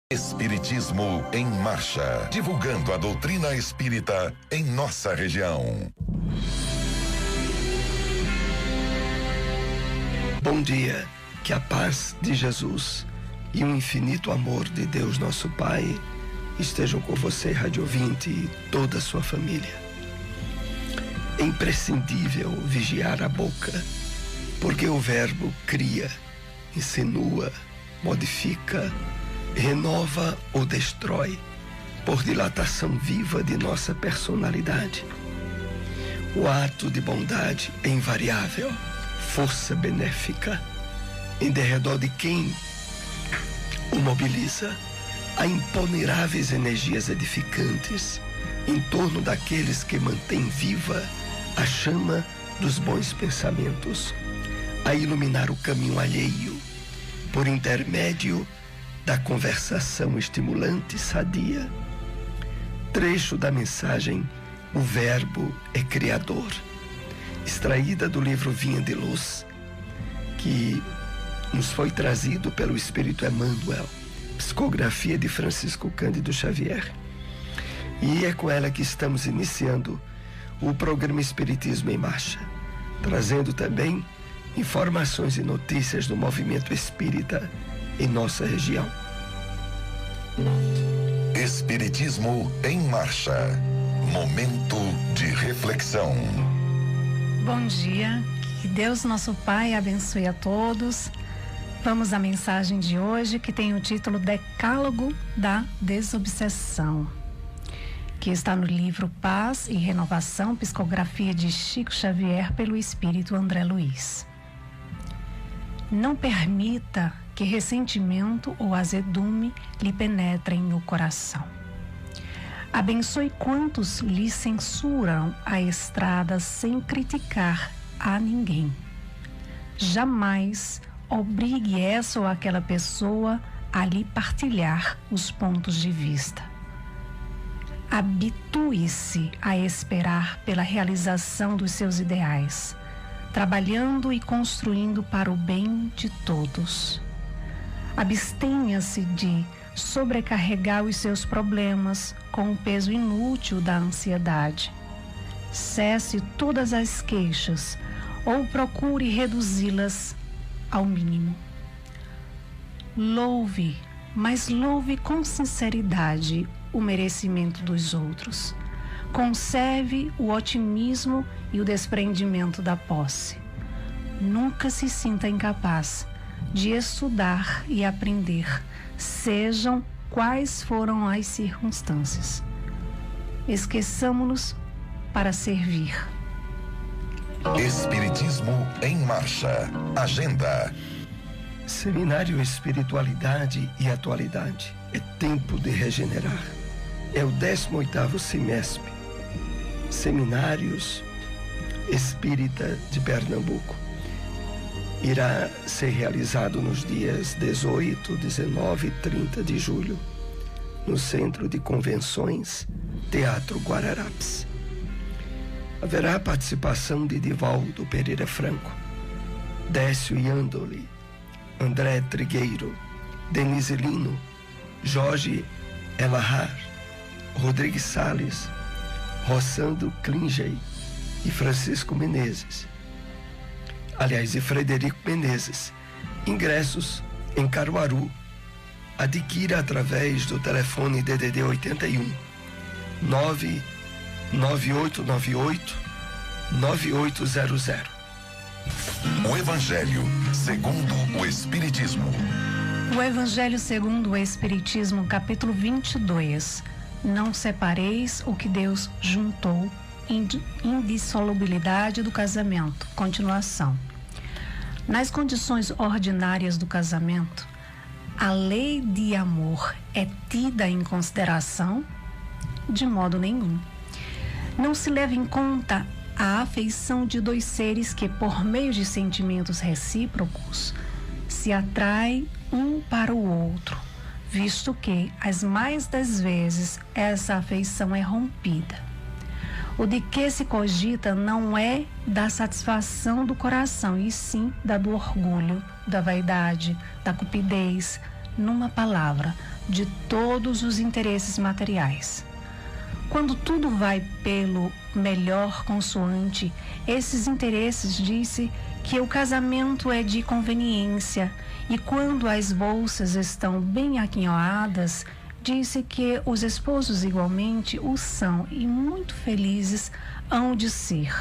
Espiritismo em Marcha, divulgando a doutrina espírita em nossa região. Bom dia, que a paz de Jesus e o infinito amor de Deus nosso Pai estejam com você, rádio ouvinte, e toda a sua família. É imprescindível vigiar a boca, porque o verbo cria, insinua, modifica, renova ou destrói, por dilatação viva de nossa personalidade. O ato de bondade é invariável, força benéfica, em derredor de quem o mobiliza, há imponderáveis energias edificantes em torno daqueles que mantêm viva a chama dos bons pensamentos, a iluminar o caminho alheio, por intermédio da conversação estimulante e sadia. Trecho da mensagem O Verbo é Criador, extraída do livro Vinha de Luz, que nos foi trazido pelo Espírito Emmanuel, psicografia de Francisco Cândido Xavier. E é com ela que estamos iniciando o programa Espiritismo em Marcha, trazendo também informações e notícias do movimento espírita em nossa região. Espiritismo em Marcha, momento de reflexão. Bom dia, que Deus nosso Pai abençoe a todos. Vamos à mensagem de hoje, que tem o título Decálogo da Desobsessão, que está no livro Paz e Renovação, psicografia de Chico Xavier pelo Espírito André Luiz. Não permita que ressentimento ou azedume lhe penetrem no coração. Abençoe quantos lhe censuram a estrada sem criticar a ninguém. Jamais obrigue essa ou aquela pessoa a lhe partilhar os pontos de vista. Habitue-se a esperar pela realização dos seus ideais, trabalhando e construindo para o bem de todos. Abstenha-se de sobrecarregar os seus problemas com o peso inútil da ansiedade. Cesse todas as queixas ou procure reduzi-las ao mínimo. Louve, mas louve com sinceridade o merecimento dos outros. Conserve o otimismo e o desprendimento da posse. Nunca se sinta incapaz de estudar e aprender, sejam quais foram as circunstâncias. Esqueçamo-nos para servir. Espiritismo em Marcha, agenda. Seminário Espiritualidade e Atualidade. É tempo de regenerar. É o 18º semestre. Seminários Espírita de Pernambuco. Irá ser realizado nos dias 18, 19 e 30 de julho, no Centro de Convenções, Teatro Guararapes. Haverá a participação de Divaldo Pereira Franco, Décio Iandoli, André Trigueiro, Denise Lino, Jorge Elahar, Rodrigues Salles, Rossandro Klingey e Francisco Menezes. Aliás, e Frederico Menezes. Ingressos em Caruaru. Adquira através do telefone DDD 81 99898 9800. O Evangelho segundo o Espiritismo. O Evangelho segundo o Espiritismo, capítulo 22. Não separeis o que Deus juntou, indissolubilidade do casamento. Continuação. Nas condições ordinárias do casamento, a lei de amor é tida em consideração? De modo nenhum. Não se leva em conta a afeição de dois seres que, por meio de sentimentos recíprocos, se atraem um para o outro, visto que, as mais das vezes, essa afeição é rompida. O de que se cogita não é da satisfação do coração, e sim da do orgulho, da vaidade, da cupidez, numa palavra, de todos os interesses materiais. Quando tudo vai pelo melhor consoante esses interesses, disse que o casamento é de conveniência, e quando as bolsas estão bem aquinhoadas, disse que os esposos igualmente o são e muito felizes hão de ser.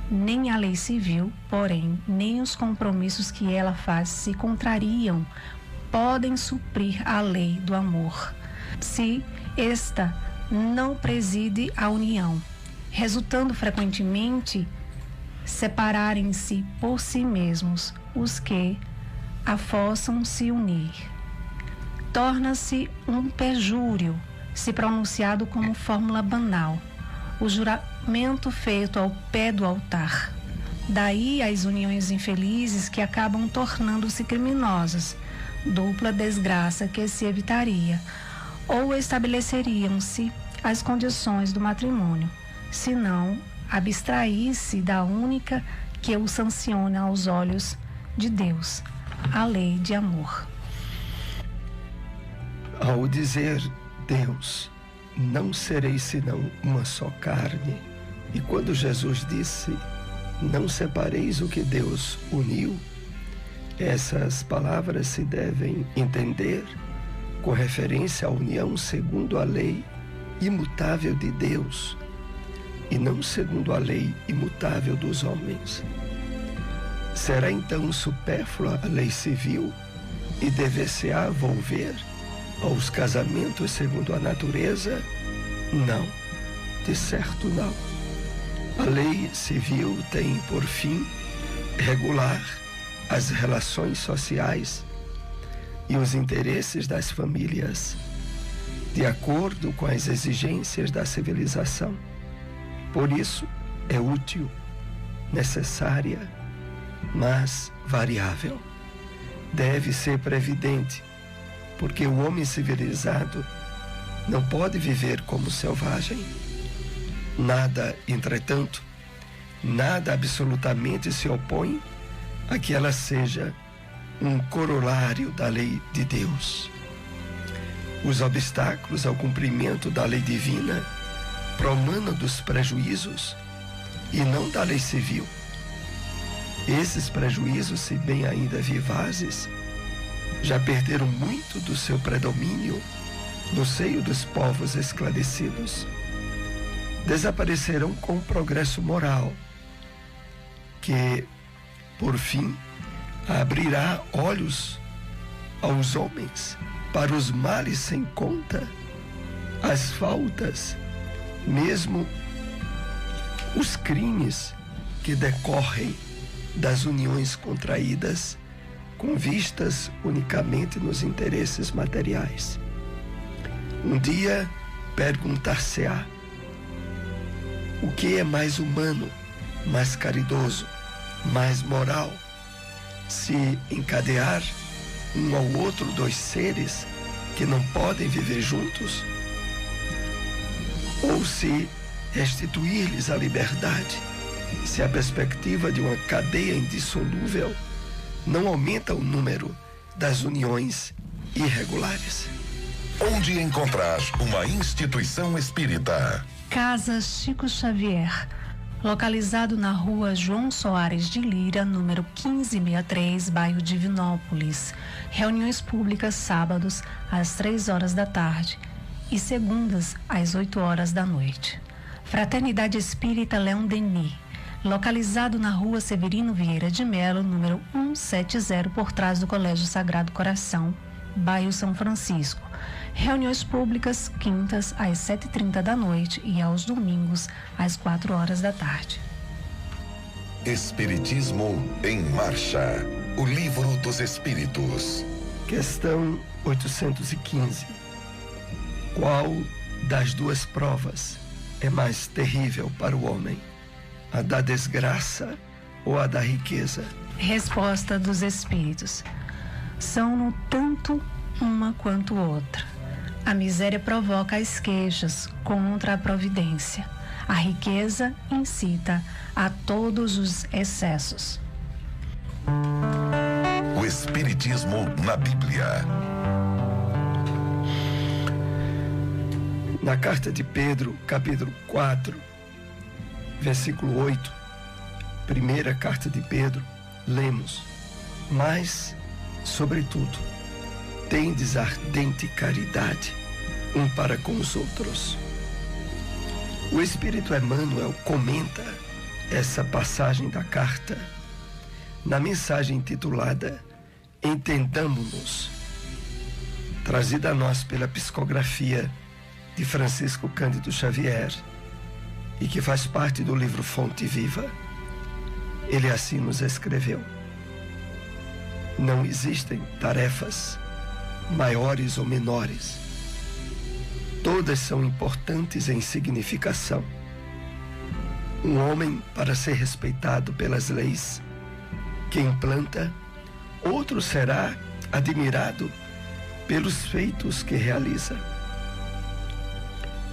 Nem a lei civil, porém, nem os compromissos que ela faz se contrariam, podem suprir a lei do amor, se esta não preside a união, resultando frequentemente separarem-se por si mesmos os que a forçam se unir. Torna-se um perjúrio, se pronunciado como fórmula banal, o juramento feito ao pé do altar. Daí as uniões infelizes que acabam tornando-se criminosas, dupla desgraça que se evitaria, ou estabeleceriam-se as condições do matrimônio, se não abstrair-se da única que o sanciona aos olhos de Deus, a lei de amor. Ao dizer Deus, não sereis senão uma só carne, e quando Jesus disse, não separeis o que Deus uniu, essas palavras se devem entender com referência à união segundo a lei imutável de Deus e não segundo a lei imutável dos homens. Será então supérflua a lei civil e dever-se-á volver aos casamentos segundo a natureza? Não, de certo não. A lei civil tem por fim regular as relações sociais e os interesses das famílias, de acordo com as exigências da civilização. Por isso, é útil, necessária, mas variável. Deve ser previdente, porque o homem civilizado não pode viver como selvagem. Nada, entretanto, nada absolutamente se opõe a que ela seja um corolário da lei de Deus. Os obstáculos ao cumprimento da lei divina promanam dos prejuízos e não da lei civil. Esses prejuízos, se bem ainda vivazes, já perderam muito do seu predomínio no seio dos povos esclarecidos. Desaparecerão com o progresso moral, que, por fim, abrirá olhos aos homens para os males sem conta, as faltas, mesmo os crimes que decorrem das uniões contraídas com vistas unicamente nos interesses materiais. Um dia perguntar-se-á: o que é mais humano, mais caridoso, mais moral? Se encadear um ao outro dois seres que não podem viver juntos? Ou se restituir-lhes a liberdade, se a perspectiva de uma cadeia indissolúvel não aumenta o número das uniões irregulares? Onde encontrar uma instituição espírita? Casa Chico Xavier, localizado na rua João Soares de Lira, número 1563, bairro Divinópolis. Reuniões públicas sábados às 3 horas da tarde e segundas às 8 horas da noite. Fraternidade Espírita Leão Denis, localizado na rua Severino Vieira de Melo, número 170, por trás do Colégio Sagrado Coração, bairro São Francisco. Reuniões públicas quintas às 7h30 da noite e aos domingos às 4 horas da tarde. Espiritismo em Marcha. O Livro dos Espíritos. Questão 815. Qual das duas provas é mais terrível para o homem? A da desgraça ou a da riqueza? Resposta dos Espíritos. São no tanto uma quanto outra. A miséria provoca as queixas contra a providência. A riqueza incita a todos os excessos. O Espiritismo na Bíblia. Na carta de Pedro, capítulo 4, versículo 8, primeira carta de Pedro, lemos: mas, sobretudo, tendes ardente caridade um para com os outros. O Espírito Emmanuel comenta essa passagem da carta na mensagem intitulada Entendamo-nos, trazida a nós pela psicografia de Francisco Cândido Xavier e que faz parte do livro Fonte Viva. Ele assim nos escreveu: não existem tarefas maiores ou menores. Todas são importantes em significação. Um homem, para ser respeitado pelas leis que implanta, outro será admirado pelos feitos que realiza.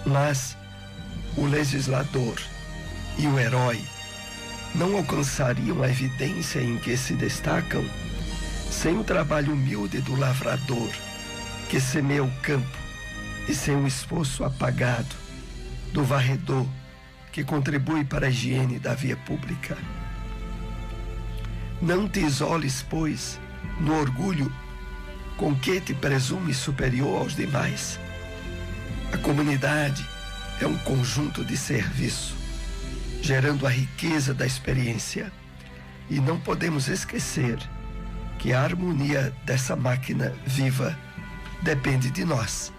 Mas o legislador e o herói não alcançariam a evidência em que se destacam sem o trabalho humilde do lavrador que semeia o campo e sem o esforço apagado do varredor que contribui para a higiene da via pública. Não te isoles, pois, no orgulho com que te presumes superior aos demais. A comunidade é um conjunto de serviço, gerando a riqueza da experiência. E não podemos esquecer que a harmonia dessa máquina viva depende de nós.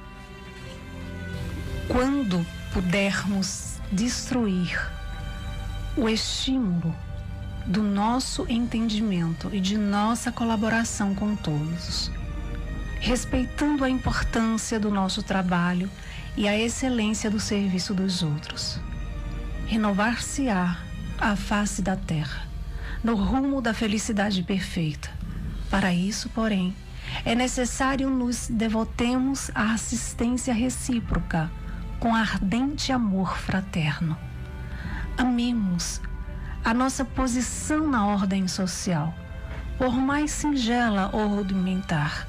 Quando pudermos destruir o estímulo do nosso entendimento e de nossa colaboração com todos, respeitando a importância do nosso trabalho e a excelência do serviço dos outros, renovar-se-á a face da terra, no rumo da felicidade perfeita. Para isso, porém, é necessário nos devotemos à assistência recíproca com ardente amor fraterno. Amemos a nossa posição na ordem social, por mais singela ou rudimentar,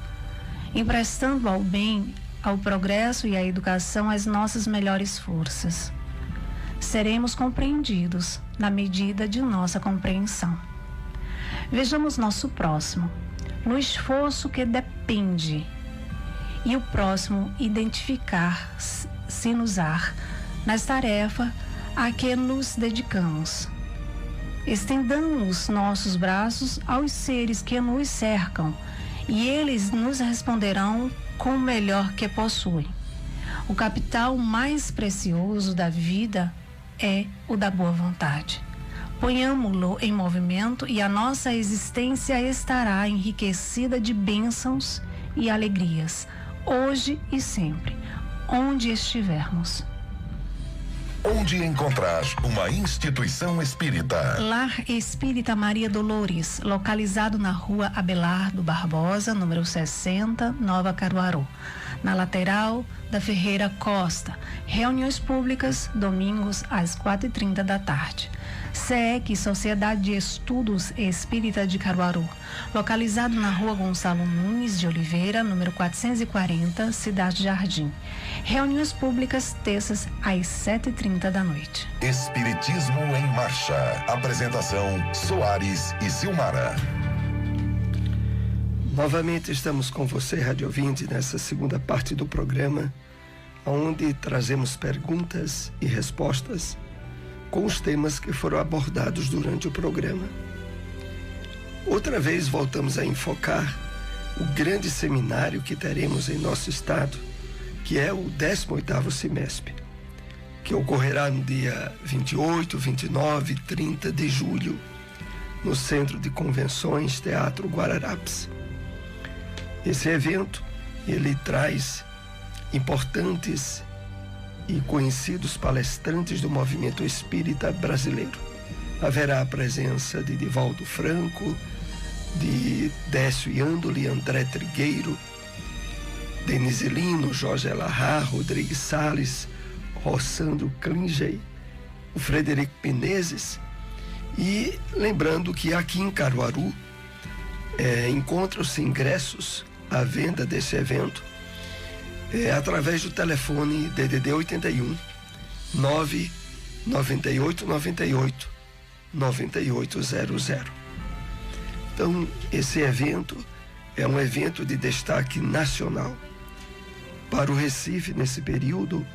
emprestando ao bem, ao progresso e à educação as nossas melhores forças. Seremos compreendidos na medida de nossa compreensão. Vejamos nosso próximo no esforço que depende e o próximo identificar-se-nos-ar nas tarefas a que nos dedicamos. Estendamos nossos braços aos seres que nos cercam e eles nos responderão com o melhor que possuem. O capital mais precioso da vida é o da boa vontade. Ponhamo-lo em movimento e a nossa existência estará enriquecida de bênçãos e alegrias, hoje e sempre, onde estivermos. Onde encontrar uma instituição espírita? Lar Espírita Maria Dolores, localizado na rua Abelardo Barbosa, número 60, Nova Caruaru, na lateral da Ferreira Costa. Reuniões públicas, domingos, às 4h30 da tarde. SEEC, Sociedade de Estudos Espírita de Caruaru, localizado na rua Gonçalo Nunes de Oliveira, número 440, Cidade Jardim. Reuniões públicas, terças, às 7h30 da noite. Espiritismo em Marcha. Apresentação: Soares e Silmara. Novamente estamos com você, rádio ouvinte, nessa segunda parte do programa, onde trazemos perguntas e respostas com os temas que foram abordados durante o programa. Outra vez voltamos a enfocar o grande seminário que teremos em nosso estado, que é o 18º Semesp, que ocorrerá no dia 28, 29 e 30 de julho, no Centro de Convenções Teatro Guararapes. Esse evento, ele traz importantes e conhecidos palestrantes do movimento espírita brasileiro. Haverá a presença de Divaldo Franco, de Décio Iandoli, André Trigueiro, Denise Lino, Jorge Elahá, Rodrigues Salles, Rossandro Klingey, o Frederico Menezes. E lembrando que aqui em Caruaru encontram-se ingressos à venda desse evento através do telefone DDD 81 998 98 9800. Então, esse evento é um evento de destaque nacional. Para o Recife, nesse período,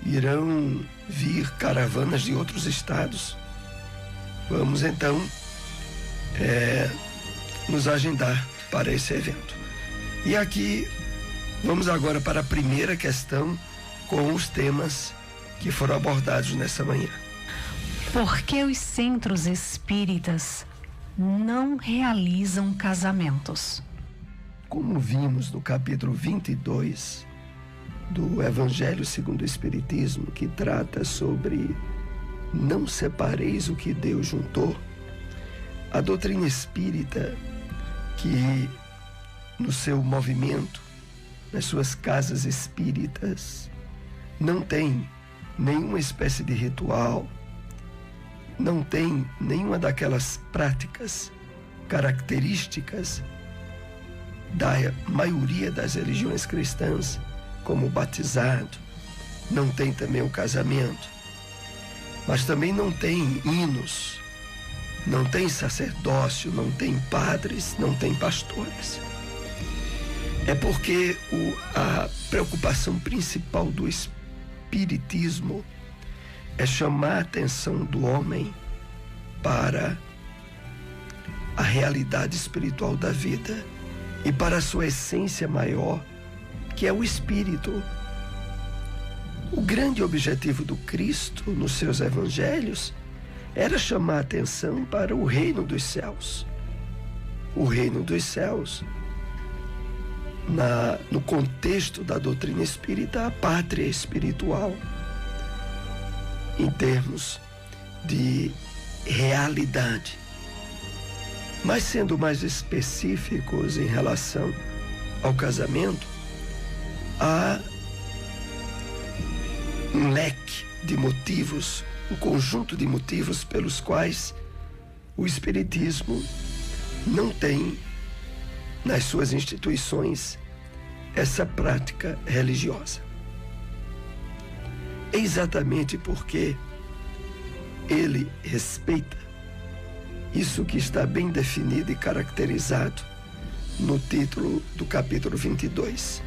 irão vir caravanas de outros estados. Vamos, então, nos agendar para esse evento. E aqui, vamos agora para a primeira questão com os temas que foram abordados nessa manhã. Por que os centros espíritas não realizam casamentos? Como vimos no capítulo 22 do Evangelho segundo o Espiritismo, que trata sobre não separeis o que Deus juntou, a doutrina espírita, que no seu movimento, nas suas casas espíritas, não tem nenhuma espécie de ritual, não tem nenhuma daquelas práticas características da maioria das religiões cristãs, como o batizado, não tem também o casamento, mas também não tem hinos, não tem sacerdócio, não tem padres, não tem pastores. É porque a preocupação principal do espiritismo é chamar a atenção do homem para a realidade espiritual da vida e para a sua essência maior, que é o espírito. O grande objetivo do Cristo nos seus evangelhos era chamar a atenção para o reino dos céus. O reino dos céus, no contexto da doutrina espírita, a pátria espiritual, em termos de realidade. Mas sendo mais específicos em relação ao casamento, há um leque de motivos, um conjunto de motivos pelos quais o Espiritismo não tem nas suas instituições essa prática religiosa. É exatamente porque ele respeita isso que está bem definido e caracterizado no título do capítulo 22.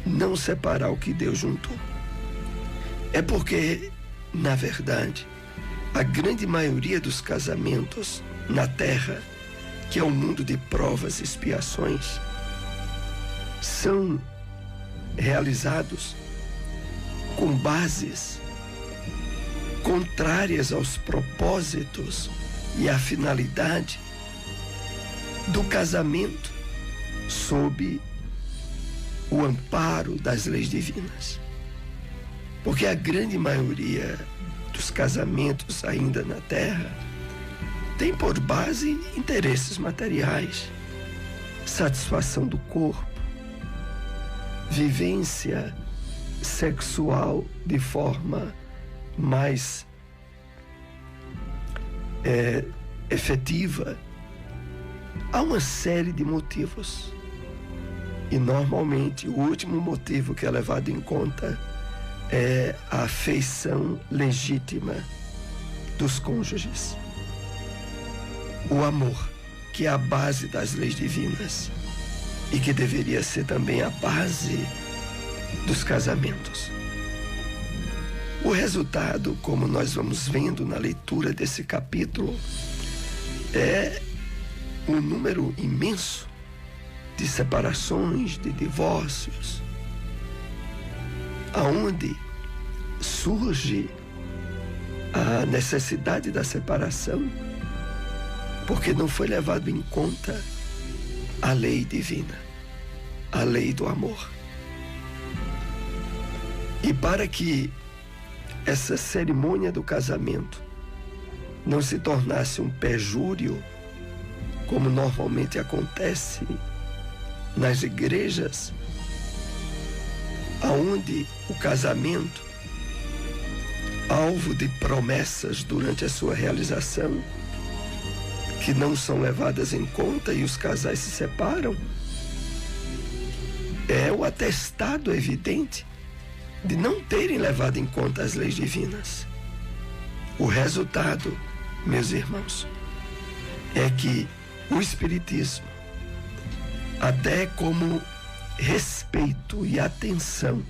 Não separar o que Deus juntou. É porque, na verdade, a grande maioria dos casamentos na Terra, que é um mundo de provas e expiações, são realizados com bases contrárias aos propósitos e à finalidade do casamento sob o amparo das leis divinas. Porque a grande maioria dos casamentos ainda na Terra tem por base interesses materiais, satisfação do corpo, vivência sexual de forma mais efetiva. Há uma série de motivos. E normalmente o último motivo que é levado em conta é a afeição legítima dos cônjuges. O amor, que é a base das leis divinas e que deveria ser também a base dos casamentos. O resultado, como nós vamos vendo na leitura desse capítulo, é um número imenso de separações, de divórcios, aonde surge a necessidade da separação, porque não foi levado em conta a lei divina, a lei do amor. E para que essa cerimônia do casamento não se tornasse um perjúrio, como normalmente acontece nas igrejas, aonde o casamento, alvo de promessas durante a sua realização, que não são levadas em conta e os casais se separam, é o atestado evidente de não terem levado em conta as leis divinas. O resultado, meus irmãos, é que o Espiritismo, até como respeito e atenção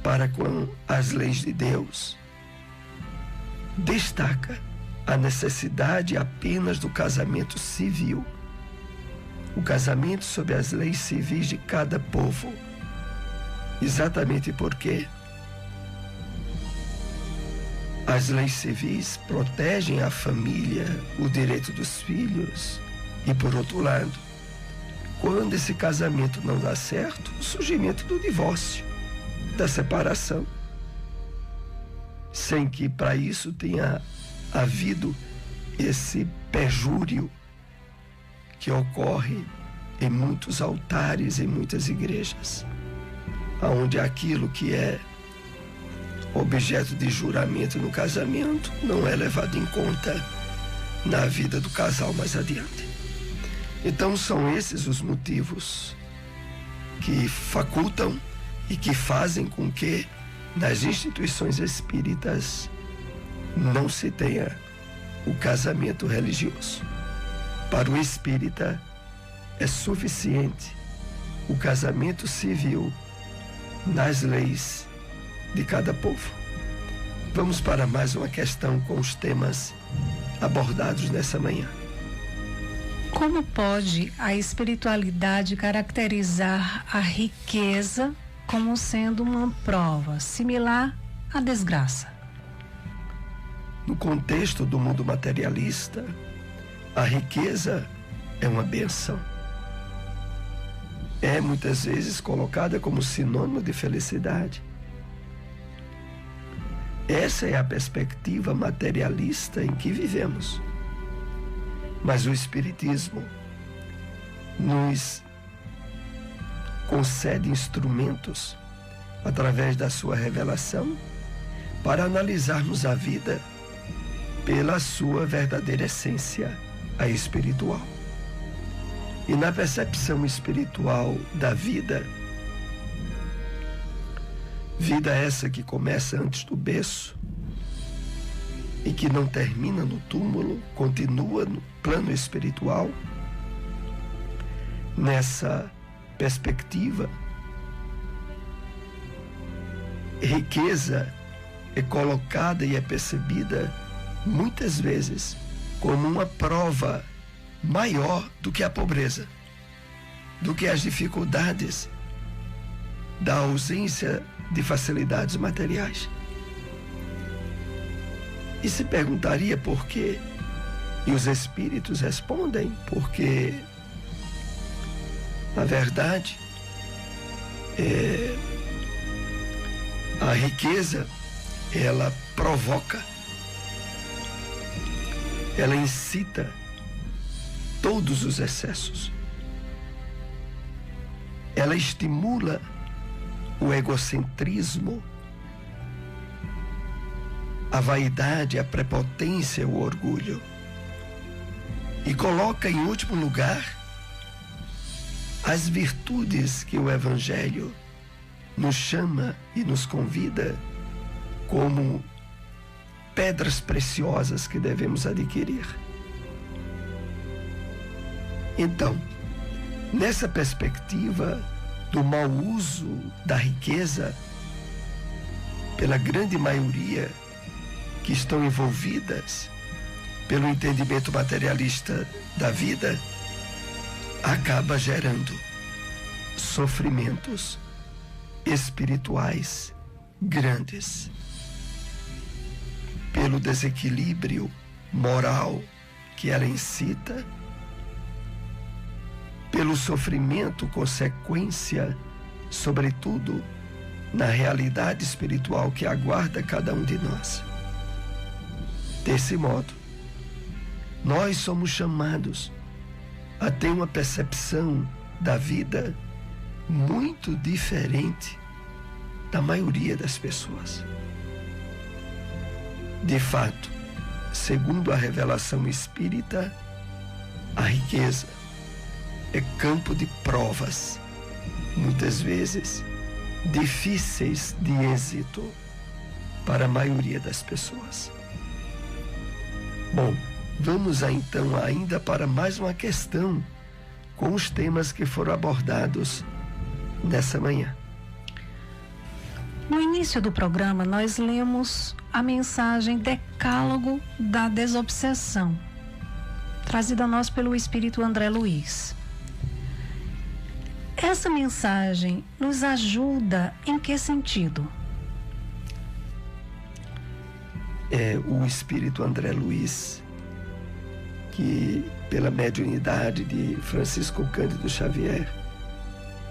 para com as leis de Deus, destaca a necessidade apenas do casamento civil, o casamento sob as leis civis de cada povo, exatamente porque as leis civis protegem a família, o direito dos filhos, e por outro lado, quando esse casamento não dá certo, o surgimento do divórcio, da separação, sem que para isso tenha havido esse perjúrio que ocorre em muitos altares, em muitas igrejas, onde aquilo que é objeto de juramento no casamento não é levado em conta na vida do casal mais adiante. Então são esses os motivos que facultam e que fazem com que nas instituições espíritas não se tenha o casamento religioso. Para o espírita é suficiente o casamento civil nas leis de cada povo. Vamos para mais uma questão com os temas abordados nessa manhã. Como pode a espiritualidade caracterizar a riqueza como sendo uma prova similar à desgraça? No contexto do mundo materialista, a riqueza é uma bênção. É muitas vezes colocada como sinônimo de felicidade. Essa é a perspectiva materialista em que vivemos. Mas o Espiritismo nos concede instrumentos, através da sua revelação, para analisarmos a vida pela sua verdadeira essência, a espiritual. E na percepção espiritual da vida, vida essa que começa antes do berço e que não termina no túmulo, continua no plano espiritual. Nessa perspectiva, riqueza é colocada e é percebida muitas vezes como uma prova maior do que a pobreza, do que as dificuldades da ausência de facilidades materiais. E se perguntaria por quê? E os espíritos respondem: porque, na verdade, a riqueza, ela provoca, ela incita todos os excessos. Ela estimula o egocentrismo, a vaidade, a prepotência, o orgulho. E coloca em último lugar as virtudes que o Evangelho nos chama e nos convida como pedras preciosas que devemos adquirir. Então, nessa perspectiva do mau uso da riqueza pela grande maioria que estão envolvidas pelo entendimento materialista da vida, acaba gerando sofrimentos espirituais grandes, pelo desequilíbrio moral que ela incita, pelo sofrimento consequência, sobretudo, na realidade espiritual que aguarda cada um de nós. Desse modo, nós somos chamados a ter uma percepção da vida muito diferente da maioria das pessoas. De fato, segundo a revelação espírita, a riqueza é campo de provas muitas vezes difíceis de êxito para a maioria das pessoas. Bom, vamos então ainda para mais uma questão com os temas que foram abordados nessa manhã. No início do programa, nós lemos a mensagem Decálogo da Desobsessão, trazida a nós pelo Espírito André Luiz. Essa mensagem nos ajuda em que sentido? O Espírito André Luiz, que pela mediunidade de Francisco Cândido Xavier,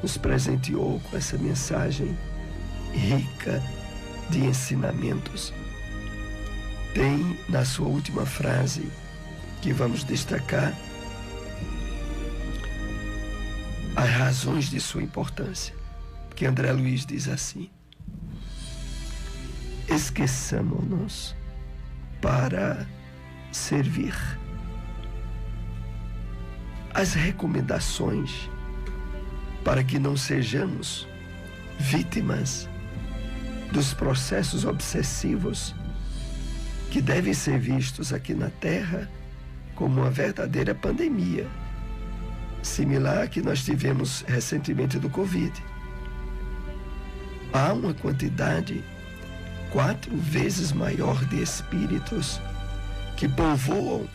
nos presenteou com essa mensagem rica de ensinamentos, tem na sua última frase, que vamos destacar, as razões de sua importância. Que André Luiz diz assim: esqueçamo-nos para servir. As recomendações para que não sejamos vítimas dos processos obsessivos que devem ser vistos aqui na Terra como uma verdadeira pandemia, similar à que nós tivemos recentemente do Covid. Há uma quantidade 4 vezes maior de espíritos que povoam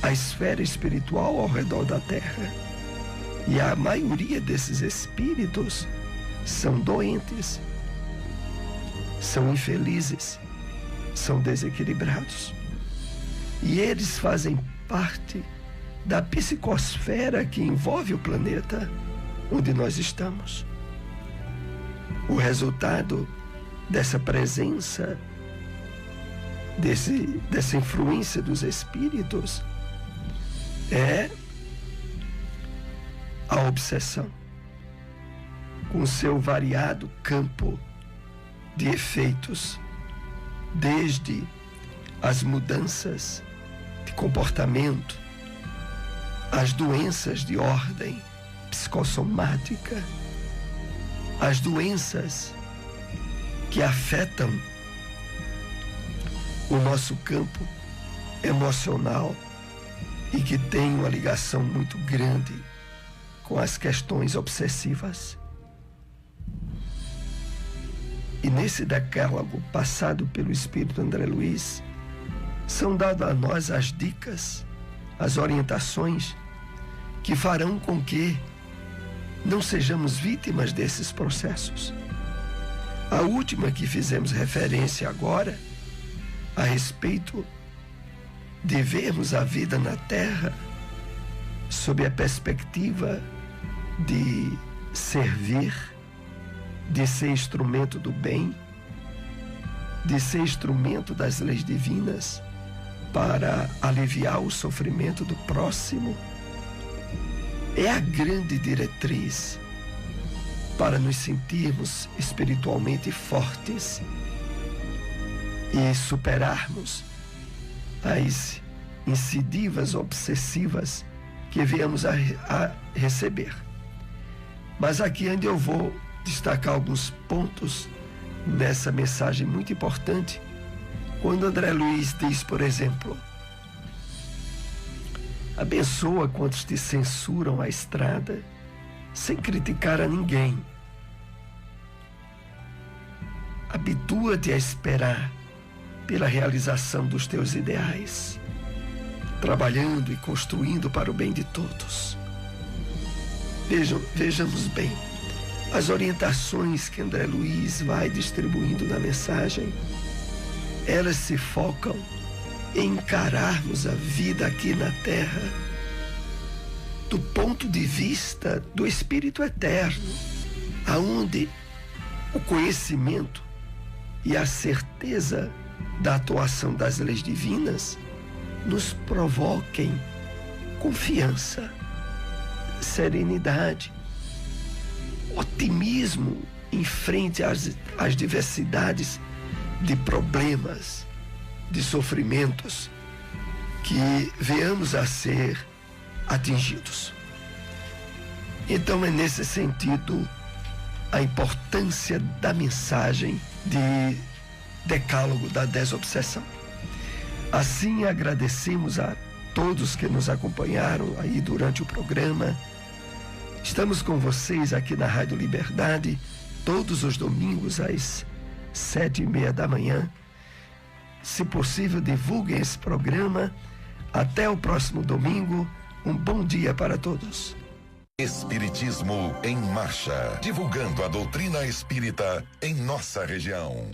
a esfera espiritual ao redor da Terra. E a maioria desses espíritos são doentes, são infelizes, são desequilibrados. E eles fazem parte da psicosfera que envolve o planeta onde nós estamos. O resultado dessa presença, dessa influência dos espíritos, é a obsessão, com seu variado campo de efeitos, desde as mudanças de comportamento, as doenças de ordem psicossomática, as doenças que afetam o nosso campo emocional e que tem uma ligação muito grande com as questões obsessivas. E nesse decálogo passado pelo Espírito André Luiz, são dadas a nós as dicas, as orientações que farão com que não sejamos vítimas desses processos. A última que fizemos referência agora, a respeito de vermos a vida na Terra sob a perspectiva de servir, de ser instrumento do bem, de ser instrumento das leis divinas para aliviar o sofrimento do próximo, é a grande diretriz para nos sentirmos espiritualmente fortes e superarmos as incidivas obsessivas que viemos a receber. Mas aqui onde eu vou destacar alguns pontos nessa mensagem muito importante, quando André Luiz diz, por exemplo: abençoa quantos te censuram a estrada, sem criticar a ninguém. Habitua-te a esperar pela realização dos teus ideais, trabalhando e construindo para o bem de todos. Vejamos bem, as orientações que André Luiz vai distribuindo na mensagem, elas se focam em encararmos a vida aqui na Terra do ponto de vista do Espírito Eterno, aonde o conhecimento e a certeza da atuação das leis divinas nos provoquem confiança, serenidade, otimismo em frente às diversidades de problemas, de sofrimentos que venhamos a ser atingidos. Então é nesse sentido a importância da mensagem de Decálogo da Desobsessão. Assim, agradecemos a todos que nos acompanharam aí durante o programa. Estamos com vocês aqui na Rádio Liberdade, todos os domingos às 7h30 da manhã. Se possível, divulguem esse programa. Até o próximo domingo. Um bom dia para todos. Espiritismo em Marcha, divulgando a doutrina espírita em nossa região.